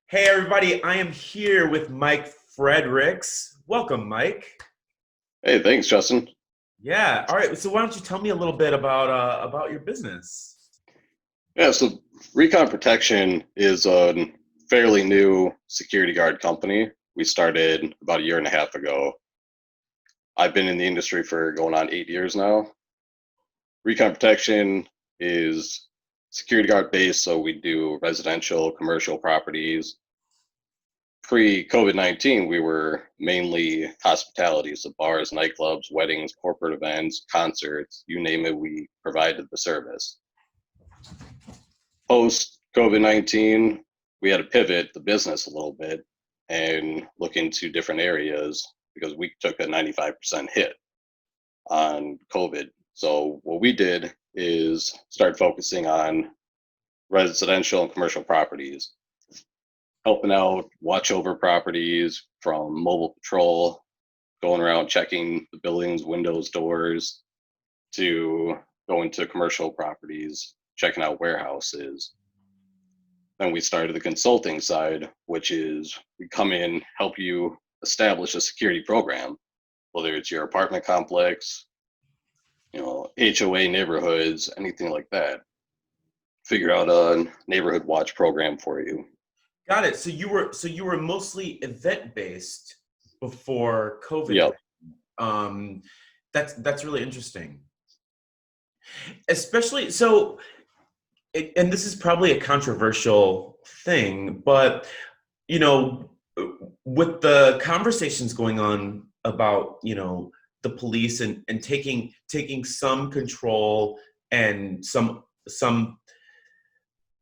Hey everybody, I am here with Mike Friederichs. Welcome, Mike. Hey, thanks, Justin. Yeah, all right. So why don't you tell me a little bit about your business? Yeah, so Recon Protection is a fairly new security guard company. We started about a year and a half ago. I've been in the industry for going on 8 years now. Recon Protection is security guard based, so we do residential, commercial properties. Pre-COVID-19, we were mainly hospitality, so bars, nightclubs, weddings, corporate events, concerts, you name it, we provided the service. Post COVID-19, we had to pivot the business a little bit and look into different areas because we took a 95% hit on COVID. So what we did is start focusing on residential and commercial properties, helping out, watch over properties from mobile patrol, going around checking the buildings, windows, doors, to going to commercial properties, checking out warehouses. Then we started the consulting side, which is we come in, help you establish a security program, whether it's your apartment complex, HOA neighborhoods, anything like that. Figure out a neighborhood watch program for you. Got it. So you were mostly event based before COVID hit. Yep. Um, that's really interesting. Especially so, and this is probably a controversial thing, but you know, with the conversations going on about the police and taking some control and some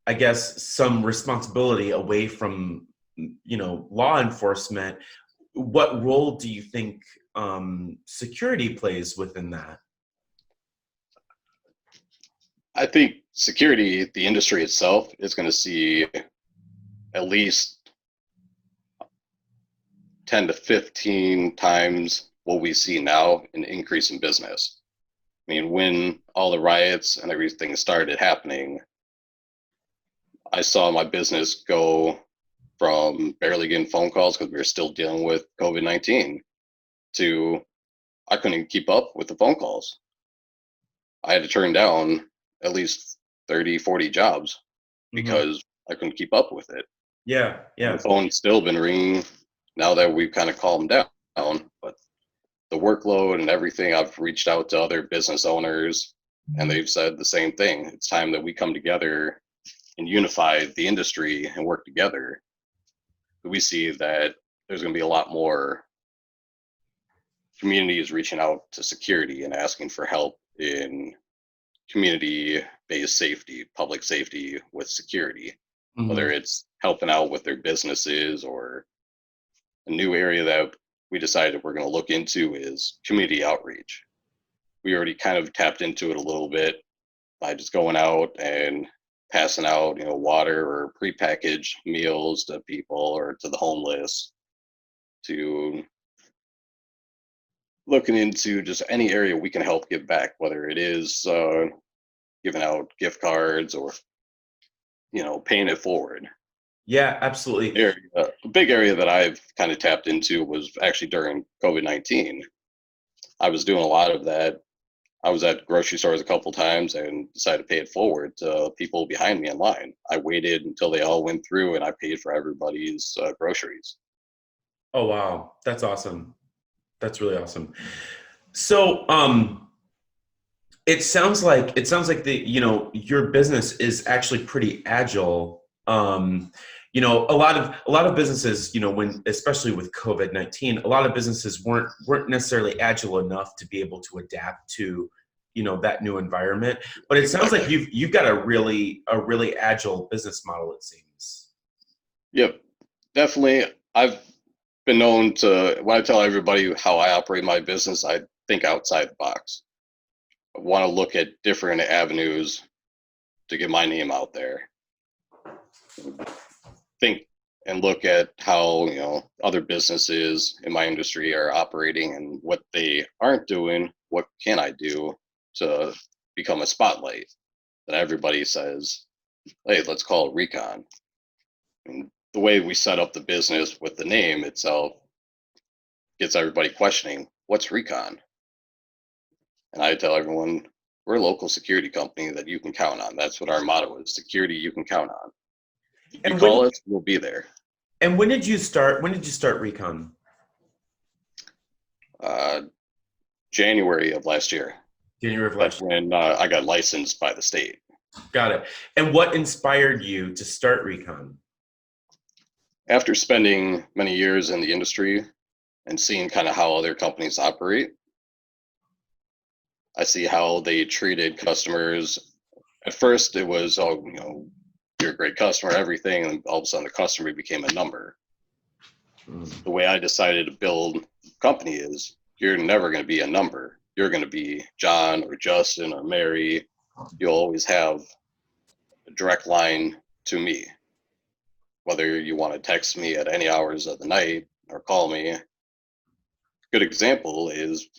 I guess some responsibility away from law enforcement. What role do you think security plays within that? I think security, the industry itself, is going to see at least 10 to 15 times what we see now an increase in business. I mean, when all the riots and everything started happening, I saw my business go from barely getting phone calls because we were still dealing with COVID-19 to I couldn't keep up with the phone calls. I had to turn down at least 30, 40 jobs Hmm. because I couldn't keep up with it. Yeah, And the yeah. phone's still been ringing now that we've kind of calmed down. But the workload and everything, I've reached out to other business owners and they've said the same thing. It's time that we come together and unify the industry and work together. We see that there's going to be a lot more communities reaching out to security and asking for help in community based safety, public safety with security, whether Hmm. it's helping out with their businesses or a new area that we decided we're going to look into is community outreach. We already kind of tapped into it a little bit by just going out and passing out, water or prepackaged meals to people or to the homeless, to looking into just any area we can help give back, whether it is giving out gift cards or paying it forward. Yeah, absolutely. A big area that I've kind of tapped into was actually during COVID-19. I was doing a lot of that. I was at grocery stores a couple times and decided to pay it forward to people behind me in line. I waited until they all went through and I paid for everybody's groceries. Oh wow, that's awesome. That's really awesome. So, it sounds like your business is actually pretty agile. A lot of businesses, when especially with COVID-19, a lot of businesses weren't necessarily agile enough to be able to adapt to that new environment. But it sounds like Exactly. you've got a really agile business model, it seems. Yep. Definitely. I've been known to, when I tell everybody how I operate my business, I think outside the box. I want to look at different avenues to get my name out there. Think and look at how, other businesses in my industry are operating and what they aren't doing. What can I do to become a spotlight that everybody says, hey, let's call it Recon. And the way we set up the business with the name itself gets everybody questioning, what's Recon? And I tell everyone, we're a local security company that you can count on. That's what our motto is, security you can count on. You And call us, we'll be there. when did you start? When did you start Recon? Uh, January of last year. January of That's last year. when I got licensed by the state. Got it. And what inspired you to start Recon? After spending many years in the industry and seeing kind of how other companies operate, I see how they treated customers. At first, it was, oh, you're a great customer, everything, and all of a sudden the customer became a number. Mm. The way I decided to build the company is you're never going to be a number. You're going to be John or Justin or Mary. You'll always have a direct line to me. Whether you want to text me at any hours of the night or call me. Good example is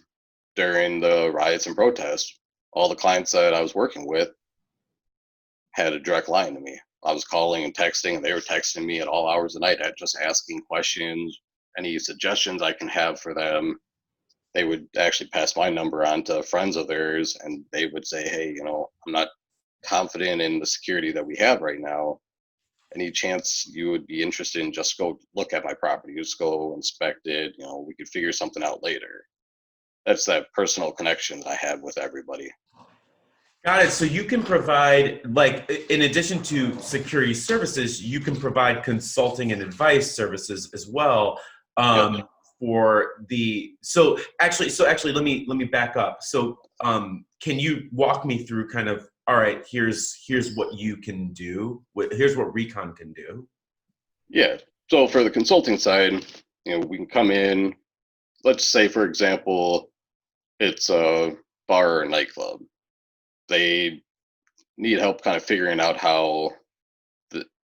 during the riots and protests, all the clients that I was working with had a direct line to me. I was calling and texting, and they were texting me at all hours of the night, just asking questions, any suggestions I can have for them. They would actually pass my number on to friends of theirs, and they would say, hey, I'm not confident in the security that we have right now. Any chance you would be interested in just go look at my property, just go inspect it, we could figure something out later. That's that personal connection that I had with everybody. Got it. So you can provide, like, in addition to security services, you can provide consulting and advice services as well. Yep. For the so actually let me back up. So can you walk me through kind of, all right, here's what you can do. Here's what Recon can do. Yeah. So for the consulting side, we can come in. Let's say, for example, it's a bar or nightclub. They need help kind of figuring out how,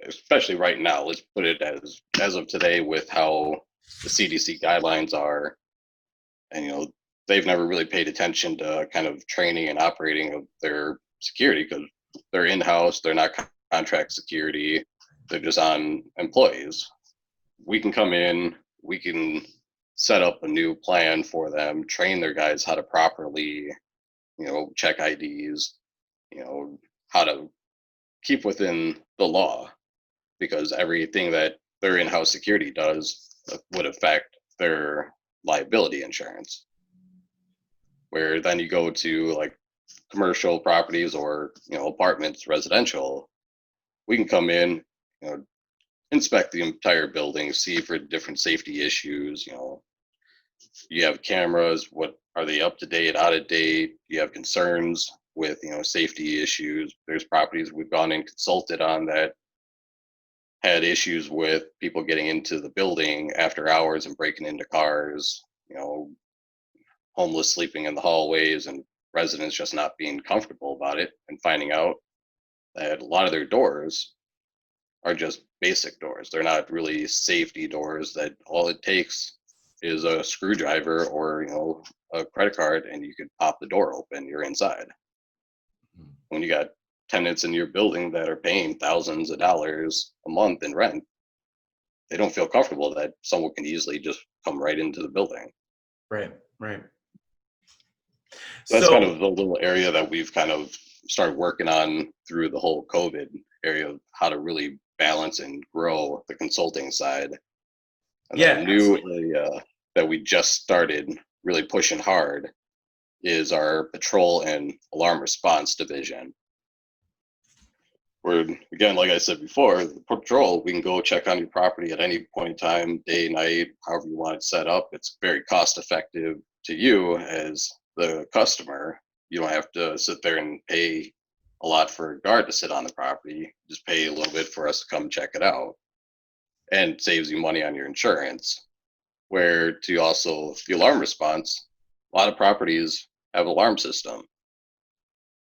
especially right now, let's put it as of today with how the CDC guidelines are, and they've never really paid attention to kind of training and operating of their security because they're in-house, they're not contract security, they're just on employees. We can come in, we can set up a new plan for them, train their guys how to properly, check IDs, how to keep within the law, because everything that their in-house security does would affect their liability insurance. Where then you go to like commercial properties or apartments, residential, we can come in, inspect the entire building, see for different safety issues. You have cameras, what are they up to date, out of date? You have concerns with safety issues. There's properties we've gone and consulted on that had issues with people getting into the building after hours and breaking into cars, homeless sleeping in the hallways, and residents just not being comfortable about it, and finding out that a lot of their doors are just basic doors. They're not really safety doors that all it takes is a screwdriver or a credit card and you could pop the door open, you're inside. When you got tenants in your building that are paying thousands of dollars a month in rent, they don't feel comfortable that someone can easily just come right into the building. Right, right. That's kind So of the little area that we've kind of started working on through the whole COVID area of how to really balance and grow the consulting side. And then yeah, a new area that we just started really pushing hard is our patrol and alarm response division. Where, again, like I said before, the patrol, we can go check on your property at any point in time, day, night, however you want it set up. It's very cost effective to you as the customer. You don't have to sit there and pay a lot for a guard to sit on the property. Just pay a little bit for us to come check it out, and it saves you money on your insurance. Where to also the alarm response, a lot of properties have an alarm system.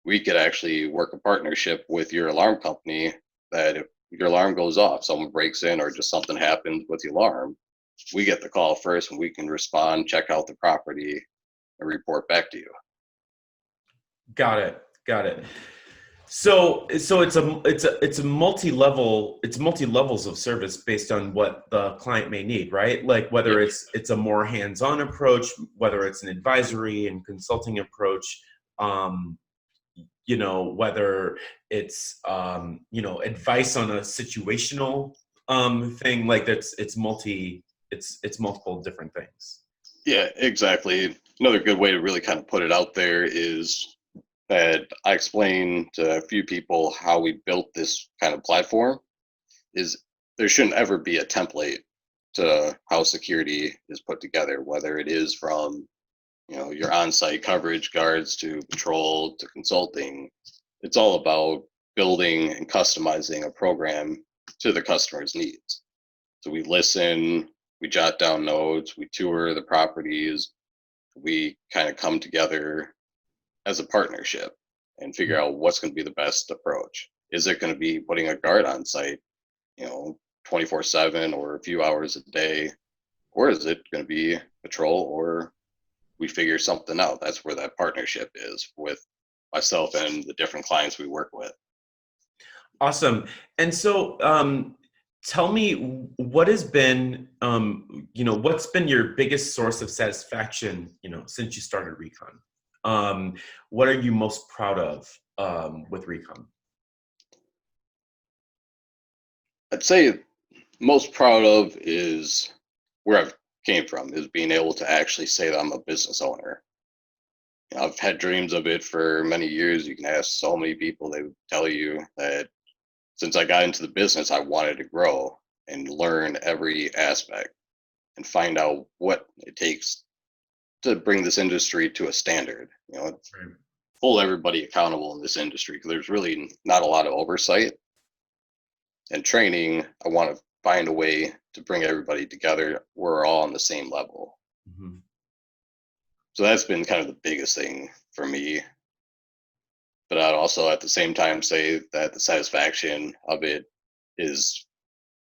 We could actually work a partnership with your alarm company that if your alarm goes off, someone breaks in or just something happens with the alarm, we get the call first and we can respond, check out the property, and report back to you. got it. Got it. So it's a multi-level, it's multi-levels of service based on what the client may need, right? Like Yeah, whether it's a more hands-on approach, whether it's an advisory and consulting approach, um, whether it's advice on a situational thing, like that's it's multiple different things. yeah, exactly. Another good way to really kind of put it out there is that I explained to a few people how we built this kind of platform is there shouldn't ever be a template to how security is put together, whether it is from your on-site coverage guards to patrol to consulting. It's all about building and customizing a program to the customer's needs. So we listen, we jot down notes, we tour the properties, we kind of come together as a partnership and figure out what's going to be the best approach. Is it going to be putting a guard on site, 24/7 or a few hours a day, or is it going to be patrol, or we figure something out? That's where that partnership is with myself and the different clients we work with. Awesome. And so, tell me what has been, what's been your biggest source of satisfaction, since you started Recon? What are you most proud of with Recon? I'd say most proud of is where I've came from, is being able to actually say that I'm a business owner. I've had dreams of it for many years. You can ask so many people, they would tell you that since I got into the business, I wanted to grow and learn every aspect and find out what it takes to bring this industry to a standard. Right. Hold everybody accountable in this industry because there's really not a lot of oversight and training. I want to find a way to bring everybody together. We're all on the same level. Mhm. So that's been kind of the biggest thing for me. But I'd also at the same time say that the satisfaction of it is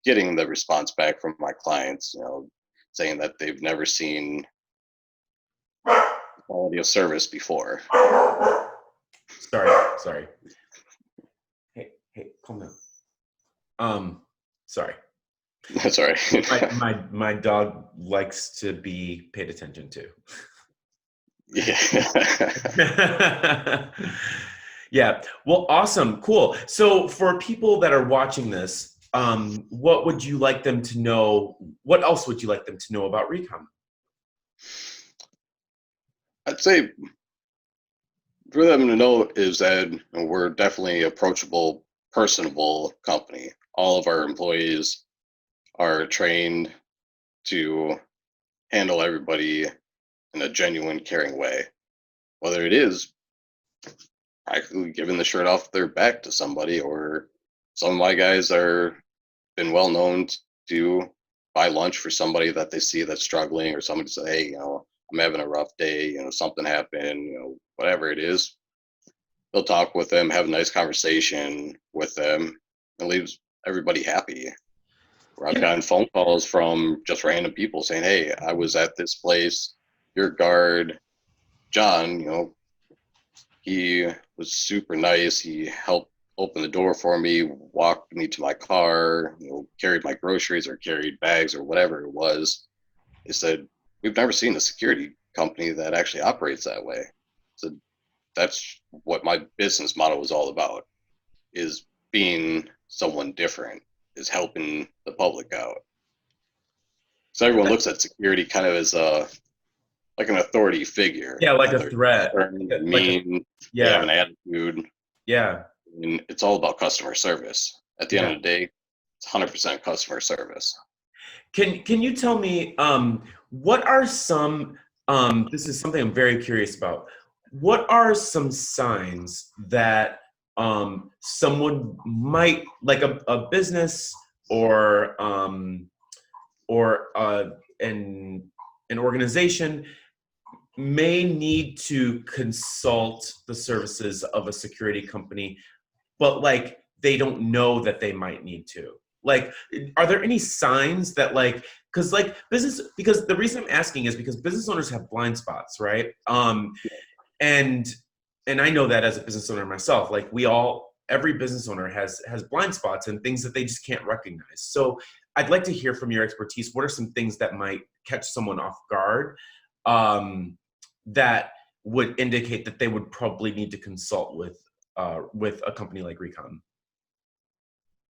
getting the response back from my clients, saying that they've never seen quality of service before. Sorry. Hey, calm down. Sorry. That's all right. My dog likes to be paid attention to. Yeah. Yeah. Well, awesome. Cool. So for people that are watching this, what would you like them to know? What else would you like them to know about Recon? I'd say for them to know is that we're definitely approachable, personable company. All of our employees are trained to handle everybody in a genuine, caring way. Whether it is practically giving the shirt off their back to somebody, or some of my guys are been well known to buy lunch for somebody that they see that's struggling, or somebody say, hey, I'm having a rough day, something happened, whatever it is. They'll talk with them, have a nice conversation with them, and leaves everybody happy. Where I've Can, gotten phone calls from just random people saying, hey, I was at this place, your guard, John, he was super nice. He helped open the door for me, walked me to my car, carried my groceries or carried bags or whatever it was. He said, we've never seen a security company that actually operates that way. So that's what my business model was all about, is being someone different, is helping the public out. So everyone looks at security kind of as like an authority figure. yeah, like a They're threat. stern, Yeah, mean, they have yeah, an attitude, yeah, and it's all about customer service. At the end yeah. of the day, it's 100% customer service. Can you tell me what are some this is something I'm very curious about. What are some signs that someone might like a business or or an organization may need to consult the services of a security company, but like they don't know that they might need to? Like, are there any signs that like, because like business, because the reason I'm asking is because business owners have blind spots, right? And and I know that as a business owner myself, like we all every business owner has blind spots and things that they just can't recognize. So I'd like to hear from your expertise. What are some things that might catch someone off guard, that would indicate that they would probably need to consult with a company like Recon?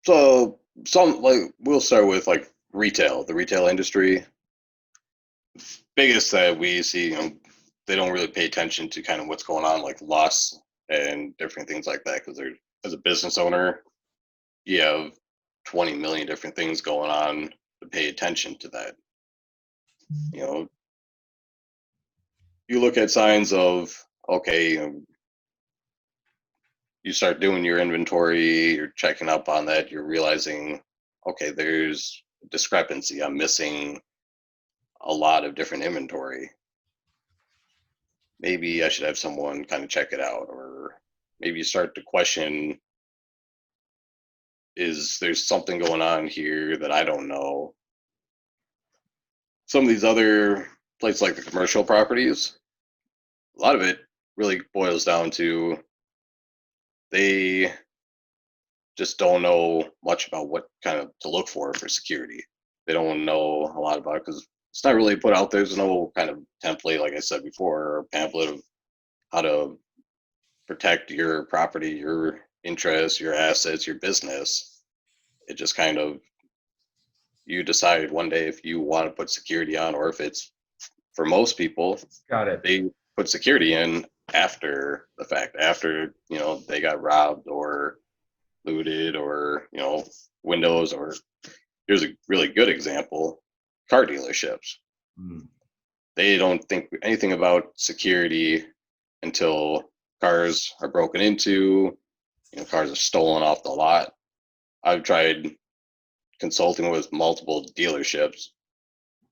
So some like we'll start with like retail, the retail industry. Biggest that we see, they don't really pay attention to kind of what's going on, like loss and different things like that, because they're as a business owner, you have 20 million different things going on to pay attention to that. You know, you look at signs of okay, you start doing your inventory, you're checking up on that, you're realizing, okay, there's discrepancy. I'm missing a lot of different inventory. Maybe I should have someone kind of check it out, or maybe you start to question, is there's something going on here that I don't know? Some of these other places like the commercial properties, a lot of it really boils down to they just don't know much about what kind of to look for security. They don't know a lot about it because it's not really put out there. There's no kind of template, like I said before, or pamphlet of how to protect your property, your interests, your assets, your business. It just kind of, you decide one day if you want to put security on, or if it's, for most people, Got it. they put security in after the fact, after they got robbed or looted, or windows. Or here's a really good example: car dealerships. Mm. They don't think anything about security until cars are broken into, cars are stolen off the lot. I've tried consulting with multiple dealerships,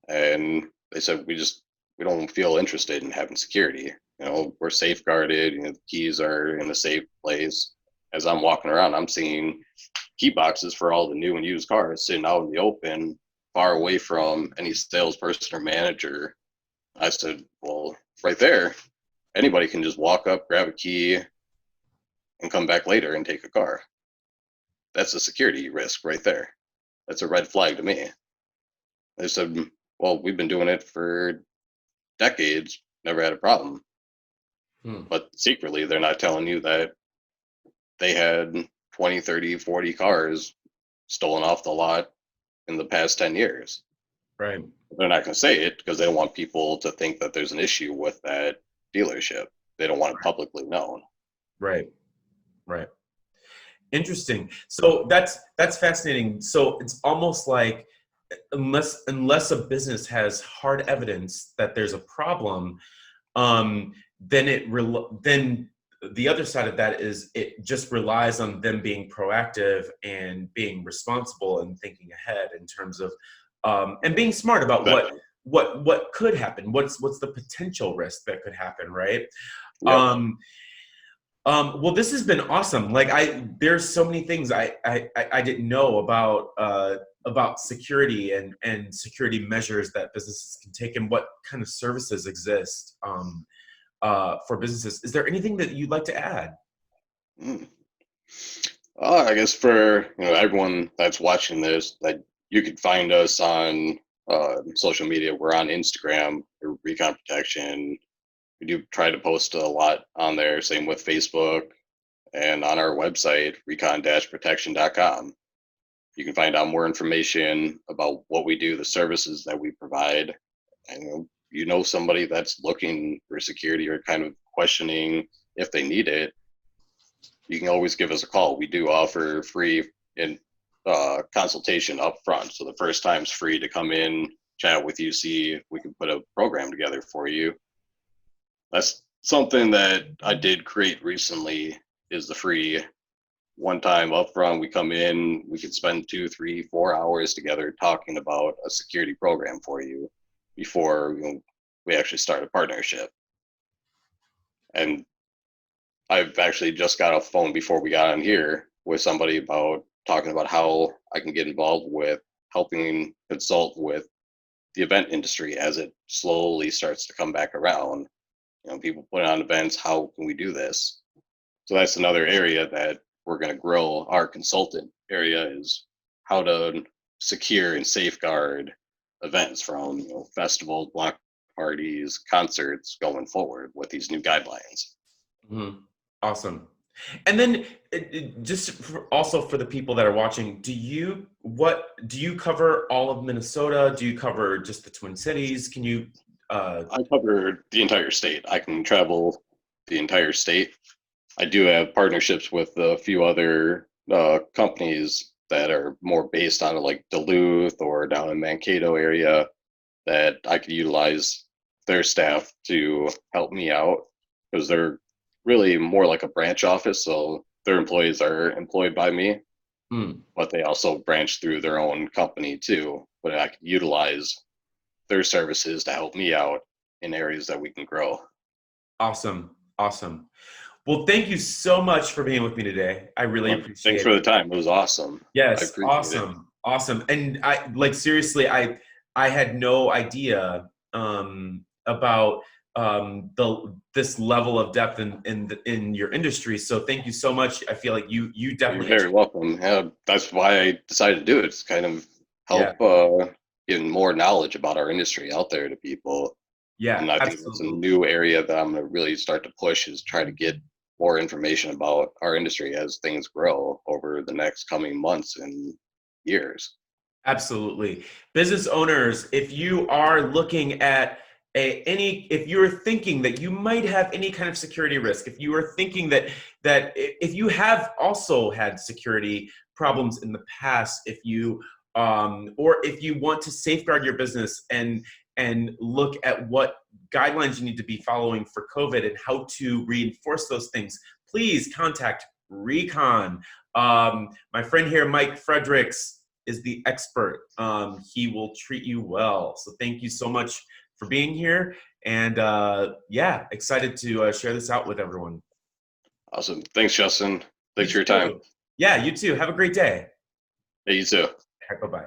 and they said we don't feel interested in having security. We're safeguarded. The keys are in a safe place. As I'm walking around, I'm seeing key boxes for all the new and used cars sitting out in the open, far away from any salesperson or manager. I said, well, right there, anybody can just walk up, grab a key, and come back later and take a car. That's a security risk right there. That's a red flag to me. They said, well, we've been doing it for decades, never had a problem. Hmm. But secretly, they're not telling you that they had 20, 30, 40 cars stolen off the lot in the past 10 years. Right. They're not going to say it because they don't want people to think that there's an issue with that dealership. They don't want it publicly known. Right. Right. Interesting. So that's fascinating. So it's almost like unless a business has hard evidence that there's a problem, then the other side of that is it just relies on them being proactive and being responsible and thinking ahead in terms of and being smart about Exactly. what could happen. What's the potential risk that could happen, right? Yep. Um, well, this has been awesome. Like there's so many things I didn't know about security and security measures that businesses can take and what kind of services exist for businesses. Is there anything that you'd like to add? Mm. I guess for everyone that's watching this, that you could find us on social media. We're on Instagram, Recon Protection. We do try to post a lot on there. Same with Facebook, and on our website, recon-protection.com. You can find out more information about what we do, the services that we provide, and somebody that's looking for security or kind of questioning if they need it. You can always give us a call. We do offer free in consultation up front, so the first time's free to come in, chat with you, see if we can put a program together for you. That's something that I did create recently, is the free one time upfront. We come in, we could spend 2, 3, 4 hours together talking about a security program for you before we actually start a partnership. And I've actually just got off the phone before we got on here with somebody about talking about how I can get involved with helping consult with the event industry as it slowly starts to come back around. People put on events. How can we do this? So that's another area that we're going to grow our consultant area is how to secure and safeguard events from festivals, block parties, concerts going forward with these new guidelines. Mhm. Awesome. And then also for the people that are watching, do you cover all of Minnesota? Do you cover just the Twin Cities? Can you I cover the entire state. I can travel the entire state. I do have partnerships with a few other companies that are more based on like Duluth or down in Mankato area that I could utilize their staff to help me out because they're really more like a branch office. So their employees are employed by me, hmm, but they also branch through their own company too. But I could utilize their services to help me out in areas that we can grow. awesome. Awesome. Well, thank you so much for being with me today. I really Thanks appreciate for it. the time. It was awesome. I Yes, appreciate it. awesome. Awesome. And I like seriously, I had no idea about the this level of depth in your industry. So thank you so much. I feel like you You're definitely very welcome. Yeah, that's why I decided to do it. It's kind of yeah. help get more knowledge about our industry out there to people. Yeah, And I think that's a absolutely. new area that I'm going to really start to push is try to get more information about our industry as things grow over the next coming months and years. Absolutely. Business owners, if you are looking at if you're thinking that you might have any kind of security risk, if you are thinking that if you have also had security problems in the past, if you or if you want to safeguard your business and look at what guidelines you need to be following for COVID and how to reinforce those things, please contact Recon. My friend here, Mike Friederichs, is the expert. He will treat you well. So thank you so much for being here. And yeah, excited to share this out with everyone. Awesome. Thanks, Justin. You Thanks for your time. too. Yeah, you too. Have a great day. Hey, you too. Bye bye.